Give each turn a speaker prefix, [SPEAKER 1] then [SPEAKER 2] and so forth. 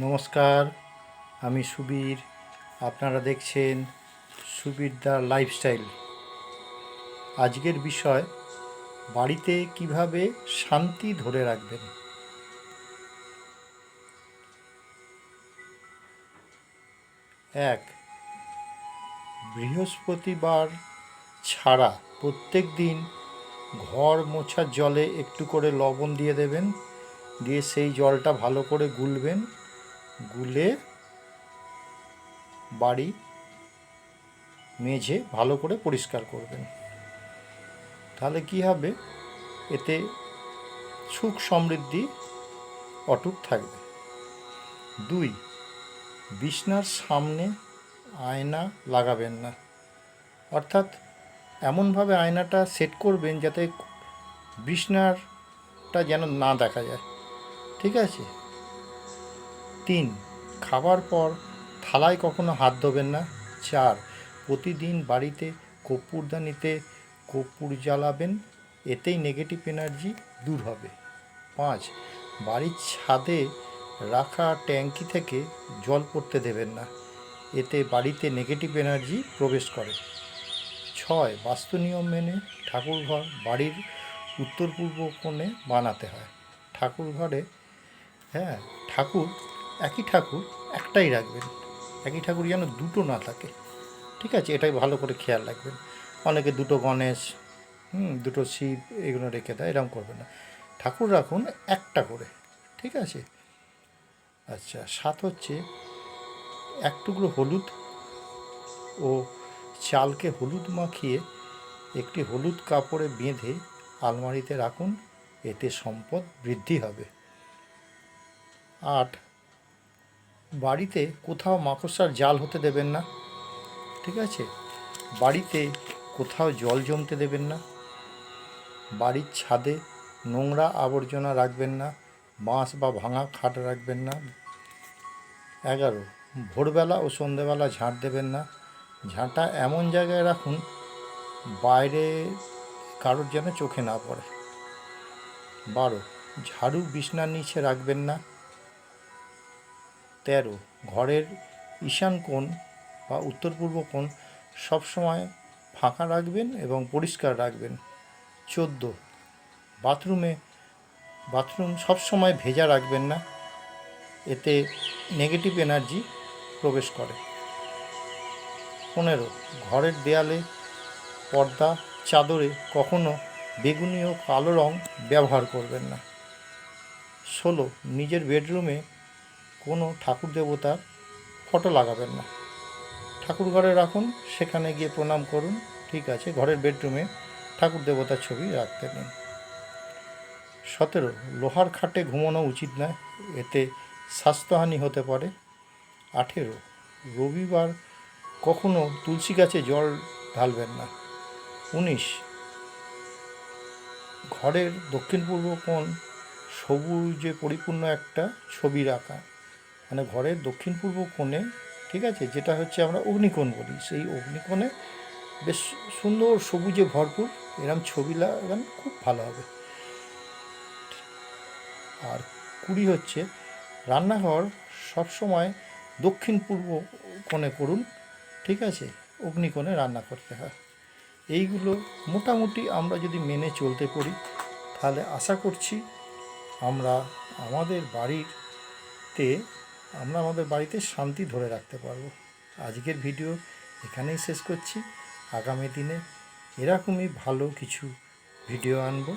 [SPEAKER 1] নমস্কার, আমি সুবীর। আপনারা দেখছেন সুবীর দা লাইফস্টাইল। আজকের বিষয়, বাড়িতে কিভাবে শান্তি ধরে রাখবেন। এক, বৃহস্পতিবার ছাড়া প্রত্যেক দিন ঘর মোছার জলে একটু করে লবণ দিয়ে দেবেন, দিয়ে সেই জলটা ভালো করে গুলবেন, গুলে বাড়ি মেঝে ভালো করে পরিষ্কার করবেন। তাহলে কি হবে, এতে সুখ সমৃদ্ধি অটুট থাকবে। দুই, বিছনার সামনে আয়না লাগাবেন না, অর্থাৎ এমনভাবে আয়নাটা সেট করবেন যাতে বিছনাটা যেন না দেখা যায়, ঠিক আছে? তিন, খাবার পর থালায় কখনো হাত ধোবেন না। চার, প্রতিদিন বাড়িতে কর্পূরদানিতে কর্পূর জ্বালাবেন, এতেই নেগেটিভ এনার্জি দূর হবে। পাঁচ, বাড়ির ছাদে রাখা ট্যাঙ্কি থেকে জল পড়তে দেবেন না, এতে বাড়িতে নেগেটিভ এনার্জি প্রবেশ করে। ছয়, বাস্তু নিয়ম মেনে ঠাকুরঘর বাড়ির উত্তর পূর্ব কোণে বানাতে হয়। ঠাকুর ঘরে ঠাকুর ঠাকুর একটাই রাখবেন, একই ঠাকুর যেন দুটো না থাকে, ঠিক আছে? এটাই ভালো করে খেয়াল রাখবেন। অনেকে দুটো গণেশ, দুটো শিব এগুলো রেখে দেয়, এরকম করবেন না। ঠাকুর রাখুন একটা করে, ঠিক আছে? আচ্ছা, সাত হচ্ছে, এক টুকরো হলুদ ও চালকে হলুদ মাখিয়ে একটি হলুদ কাপড়ে বেঁধে আলমারিতে রাখুন, এতে সম্পদ বৃদ্ধি হবে। আট, বাড়িতে কোথাও মাকড়সার জাল হতে দেবেন না, ঠিক আছে? বাড়িতে কোথাও জল জমতে দেবেন না। বাড়ির ছাদে নোংরা আবর্জনা রাখবেন না, বাঁশ বা ভাঙা খাট রাখবেন না। 11, ভোরবেলা ও সন্ধেবেলা ঝাঁট দেবেন না, ঝাঁটা এমন জায়গায় রাখুন বাইরে কারোর যেন চোখে না পড়ে। 12, ঝাড়ু বিছনার নিচে রাখবেন না। 13, ঘরের ঈশান কোণ বা উত্তর পূর্ব কোণ সবসময় ফাঁকা রাখবেন এবং পরিষ্কার রাখবেন। 14, বাথরুম সবসময় ভেজা রাখবেন না, এতে নেগেটিভ এনার্জি প্রবেশ করে। 15, ঘরের দেয়ালে, পর্দা, চাদরে কখনো বেগুনি ও কালো রং ব্যবহার করবেন না। 16, নিজের বেডরুমে কোনো ঠাকুর দেবতার ফটো লাগাবেন না। ঠাকুর ঘরে রাখুন, সেখানে গিয়ে প্রণাম করুন, ঠিক আছে? ঘরের বেডরুমে ঠাকুর দেবতার ছবি রাখতে নিন। 17, লোহার খাটে ঘুমানো উচিত নয়, এতে স্বাস্থ্যহানি হতে পারে। 18, রবিবার কখনো তুলসী গাছে জল ঢালবেন না। 19, ঘরের দক্ষিণ পূর্ব কোণ সবুজে পরিপূর্ণ একটা ছবি রাখা, মানে ঘরের দক্ষিণ পূর্ব কোণে, ঠিক আছে, যেটা হচ্ছে আমরা অগ্নিকোণ বলি, সেই অগ্নিকোণে বেশ সুন্দর সবুজে ভরপুর এরম ছবি লাগান, খুব ভালো হবে। আর 20 হচ্ছে, রান্নাঘর সবসময় দক্ষিণ পূর্ব কোণে করুন, ঠিক আছে? অগ্নিকোণে রান্না করতে হয়। এইগুলো মোটামুটি আমরা যদি মেনে চলতে পারি, তাহলে আশা করছি আমরা আমাদের বাড়িতে আমাদের বাড়িতে শান্তি ধরে রাখতে পারবো। আজকের ভিডিও এখানেই শেষ করছি। আগামী দিনে এরকমই ভালো কিছু ভিডিও আনবো।